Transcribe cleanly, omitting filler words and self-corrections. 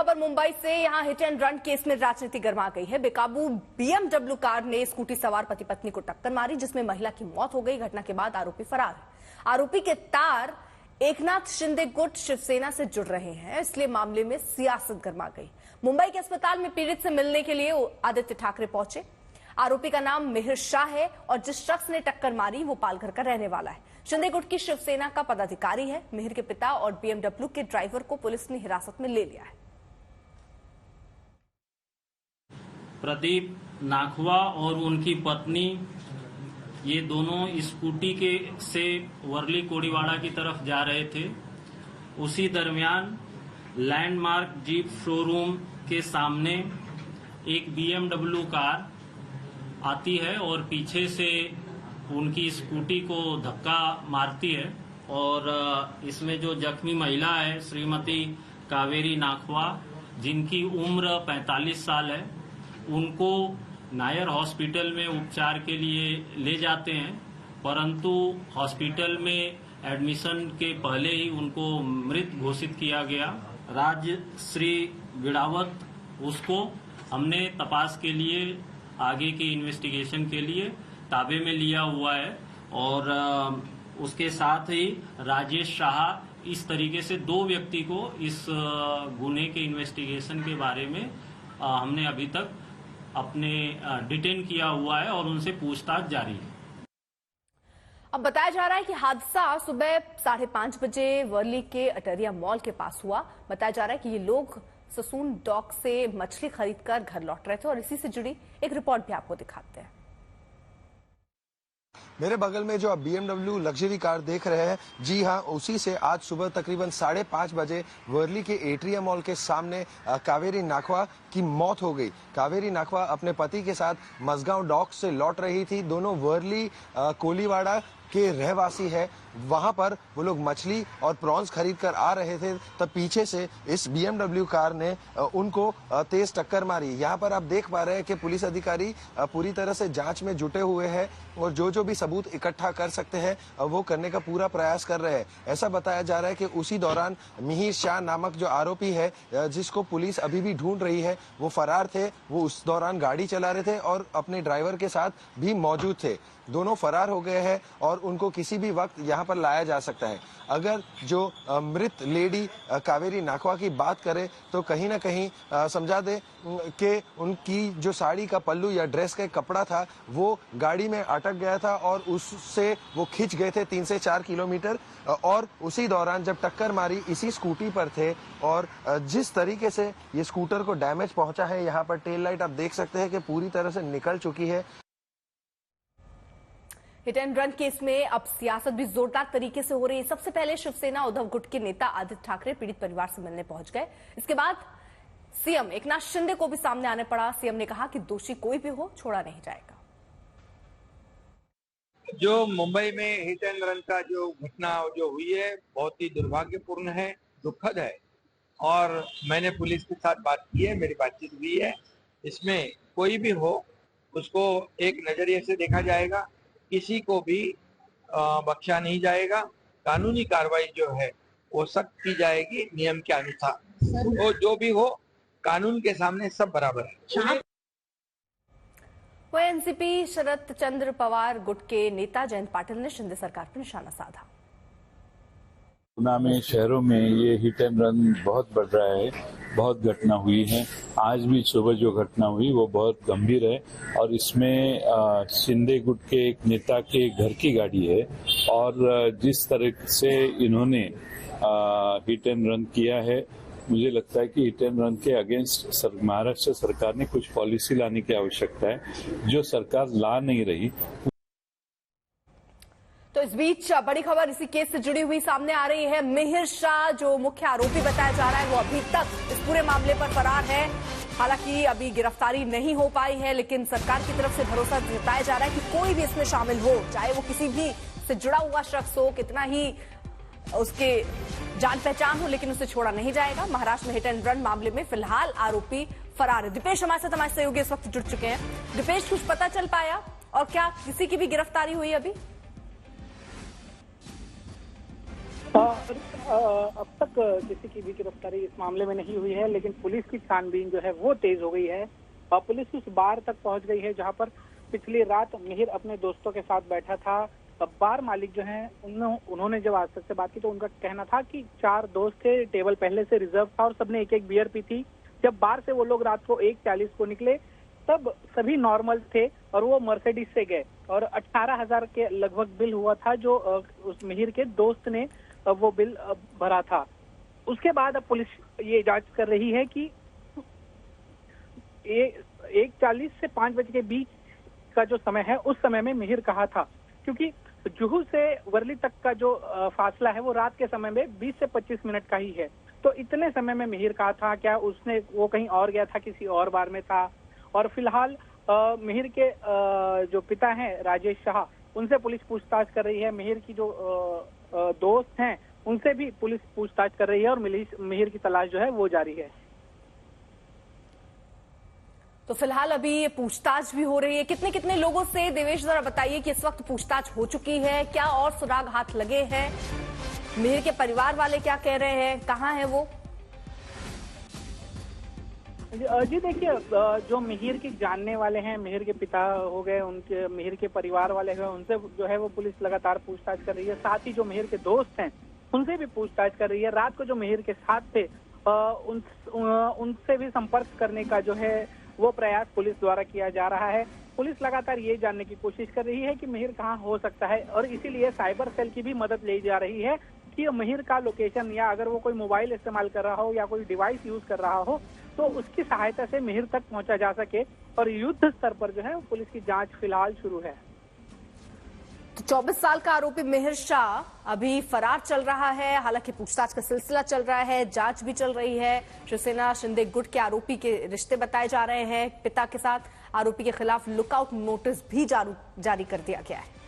खबर मुंबई से। यहां हिट एंड रन केस में राजनीति गर्मा गई है। बेकाबू बीएमडब्ल्यू कार ने स्कूटी सवार पति पत्नी को टक्कर मारी, जिसमें महिला की मौत हो गई। घटना के बाद आरोपी फरार है। आरोपी के तार एकनाथ शिंदे गुट शिवसेना से जुड़ रहे हैं, इसलिए मामले में सियासत गर्मा गई। मुंबई के अस्पताल में पीड़ित से मिलने के लिए आदित्य ठाकरे पहुंचे। आरोपी का नाम मिहिर शाह है और जिस शख्स ने टक्कर मारी वो पालघर का रहने वाला है। शिंदे गुट की शिवसेना का पदाधिकारी है। मिहिर के पिता और बीएमडब्ल्यू के ड्राइवर को पुलिस ने हिरासत में ले लिया है। प्रदीप नाखवा और उनकी पत्नी ये दोनों स्कूटी के से वर्ली कोड़ीवाड़ा की तरफ जा रहे थे। उसी दरमियान लैंडमार्क जीप शोरूम के सामने एक बीएमडब्ल्यू कार आती है और पीछे से उनकी स्कूटी को धक्का मारती है और इसमें जो जख्मी महिला है श्रीमती कावेरी नाखवा, जिनकी उम्र 45 साल है, उनको नायर हॉस्पिटल में उपचार के लिए ले जाते हैं, परंतु हॉस्पिटल में एडमिशन के पहले ही उनको मृत घोषित किया गया। राजश्री गिड़ावत, उसको हमने तपास के लिए आगे की इन्वेस्टिगेशन के लिए ताबे में लिया हुआ है और उसके साथ ही राजेश शाह, इस तरीके से 2 व्यक्ति को इस गुने के इन्वेस्टिगेशन के बारे में हमने अभी तक अपने डिटेन किया हुआ है और उनसे पूछताछ जारी है। अब बताया जा रहा है कि हादसा सुबह 5:30 बजे वर्ली के अटरिया मॉल के पास हुआ। बताया जा रहा है कि ये लोग ससून डॉक से मछली खरीदकर घर लौट रहे थे और इसी से जुड़ी एक रिपोर्ट भी आपको दिखाते हैं। मेरे बगल में जो आप बीएमडब्ल्यू लग्जरी कार देख रहे हैं, जी हाँ, उसी से आज सुबह तकरीबन 5:30 बजे वर्ली के एट्रिया मॉल के सामने कावेरी नाखवा की मौत हो गई। कावेरी नाखवा अपने पति के साथ मसगांव डॉक से लौट रही थी। दोनों वर्ली कोलीवाड़ा के रहवासी है। वहां पर वो लोग मछली और प्रॉन्स खरीद कर आ रहे थे, तब पीछे से इस बीएमडब्ल्यू कार ने उनको तेज टक्कर मारी। यहाँ पर आप देख पा रहे हैं कि पुलिस अधिकारी पूरी तरह से जांच में जुटे हुए हैं और जो भी सबूत इकट्ठा कर सकते हैं वो करने का पूरा प्रयास कर रहे हैं। ऐसा बताया जा रहा है कि उसी दौरान मिहिर शाह नामक जो आरोपी है, जिसको पुलिस अभी भी ढूंढ रही है, वो फरार थे। वो उस दौरान गाड़ी चला रहे थे और अपने ड्राइवर के साथ भी मौजूद थे। दोनों फरार हो गए हैं और उनको किसी भी वक्त यहाँ पर लाया जा सकता है। अगर जो मृत लेडी कावेरी नाखवा की बात करें तो कहीं ना कहीं समझा दे कि उनकी जो साड़ी का पल्लू या ड्रेस का कपड़ा था वो गाड़ी में अटक गया था और उससे वो खिंच गए थे 3 से 4 किलोमीटर और उसी दौरान जब टक्कर मारी इसी स्कूटी पर थे और जिस तरीके से ये स्कूटर को डैमेज पहुंचा है, यहाँ पर टेल लाइट आप देख सकते हैं कि पूरी तरह से निकल चुकी है। हिट एंड रन केस में अब सियासत भी जोरदार तरीके से हो रही है। सबसे पहले शिवसेना उद्धव गुट के नेता आदित्य ठाकरे पीड़ित परिवार से मिलने पहुंच गए। इसके बाद सीएम एकनाथ शिंदे को भी सामने आने पड़ा। सीएम ने कहा कि दोषी कोई भी हो, छोड़ा नहीं जाएगा। जो मुंबई में हिट एंड रन का जो घटना जो हुई है बहुत ही दुर्भाग्यपूर्ण है, दुखद है और मैंने पुलिस के साथ बात की है, मेरी बातचीत हुई है। इसमें कोई भी हो उसको एक नजरिए से देखा जाएगा, किसी को भी बख्शा नहीं जाएगा। कानूनी कार्रवाई जो है वो सख्त की जाएगी नियम के अनुसार। वो जो भी हो, कानून के सामने सब बराबर है। वो एनसीपी शरद चंद्र पवार गुट के नेता जयंत पाटिल ने शिंदे सरकार पर निशाना साधा। गुना में शहरों में ये हिट एंड रन बहुत बढ़ रहा है, बहुत घटना हुई है। आज भी सुबह जो घटना हुई वो बहुत गंभीर है और इसमें शिंदे गुट के एक नेता के घर की गाड़ी है और जिस तरह से इन्होंने हिट एंड रन किया है, मुझे लगता है कि हिट एंड रन के अगेंस्ट महाराष्ट्र सरकार ने कुछ पॉलिसी लाने की आवश्यकता है, जो सरकार ला नहीं रही। तो इस बीच बड़ी खबर इसी केस से जुड़ी हुई सामने आ रही है। मिहिर शाह जो मुख्य आरोपी बताया जा रहा है वो अभी तक इस पूरे मामले पर फरार है। हालांकि अभी गिरफ्तारी नहीं हो पाई है, लेकिन सरकार की तरफ से भरोसा जताया जा रहा है कि कोई भी इसमें शामिल हो, चाहे वो किसी भी से जुड़ा हुआ शख्स हो, कितना ही उसके जान पहचान हो, लेकिन उसे छोड़ा नहीं जाएगा। महाराष्ट्र में हिट एंड रन मामले में फिलहाल आरोपी फरार है। दीपेश हमारे साथ, हमारे सहयोगी इस वक्त जुड़ चुके हैं। दीपेश, कुछ पता चल पाया और क्या किसी की भी गिरफ्तारी हुई अभी? अब तक किसी की भी गिरफ्तारी इस मामले में नहीं हुई है, लेकिन पुलिस की छानबीन जो है वो तेज हो गई है और पुलिस उस बार तक पहुंच गई है जहां पर पिछली रात मिहिर अपने दोस्तों के साथ बैठा था। बार मालिक जो है उन्होंने जब आज तक से बात की तो उनका कहना था कि 4 दोस्त थे, टेबल पहले से रिजर्व था और सबने एक एक बियर पी थी। जब बार से वो लोग रात को 1:40 को निकले तब सभी नॉर्मल थे और वो मर्सिडीज से गए और 18,000 के लगभग बिल हुआ था जो उस मिहिर के दोस्त ने वो बिल भरा था। उसके बाद अब पुलिस ये जांच कर रही है कि 1:40 से 5 बजे के बीच का जो समय है उस समय में मिहिर कहाँ था, क्योंकि जुहू से वर्ली तक का जो फासला है वो रात के समय में 20 से 25 मिनट का ही है। तो इतने समय में मिहिर कहाँ था, क्या उसने वो कहीं और गया था, किसी और बार में था। और फिलहाल मिहिर के जो पिता हैं राजेश शाह, उनसे पुलिस पूछताछ कर रही है। मिहिर की जो दोस्त हैं उनसे भी पुलिस पूछताछ कर रही है और मिहिर की तलाश जो है वो जारी है। तो फिलहाल अभी ये पूछताछ भी हो रही है। कितने कितने लोगों से देवेश जरा बताइए कि इस वक्त पूछताछ हो चुकी है, क्या और सुराग हाथ लगे हैं, मिहिर के परिवार वाले क्या कह रहे हैं, कहाँ है वो? जी देखिए, जो मिहिर के जानने वाले हैं, मिहिर के पिता हो गए, उनके मिहिर के परिवार वाले हैं, उनसे जो है वो पुलिस लगातार पूछताछ कर रही है। साथ ही जो मिहिर के दोस्त हैं उनसे भी पूछताछ कर रही है। रात को जो मिहिर के साथ थे उनसे भी संपर्क करने का जो है वो प्रयास पुलिस द्वारा किया जा रहा है। पुलिस लगातार ये जानने की कोशिश कर रही है कि मिहिर कहाँ हो सकता है और इसीलिए साइबर सेल की भी मदद ली जा रही है कि मिहिर का लोकेशन या अगर वो कोई मोबाइल इस्तेमाल कर रहा हो या कोई डिवाइस यूज कर रहा हो तो उसकी सहायता से मिहिर तक पहुंचा जा सके। और युद्ध स्तर पर जो है पुलिस की जांच फिलहाल शुरू है। तो 24 साल का आरोपी मिहिर शाह अभी फरार चल रहा है। हालांकि पूछताछ का सिलसिला चल रहा है, जांच भी चल रही है। शिवसेना शिंदे गुट के आरोपी के रिश्ते बताए जा रहे हैं पिता के साथ। आरोपी के खिलाफ लुकआउट नोटिस भी जारी कर दिया गया है।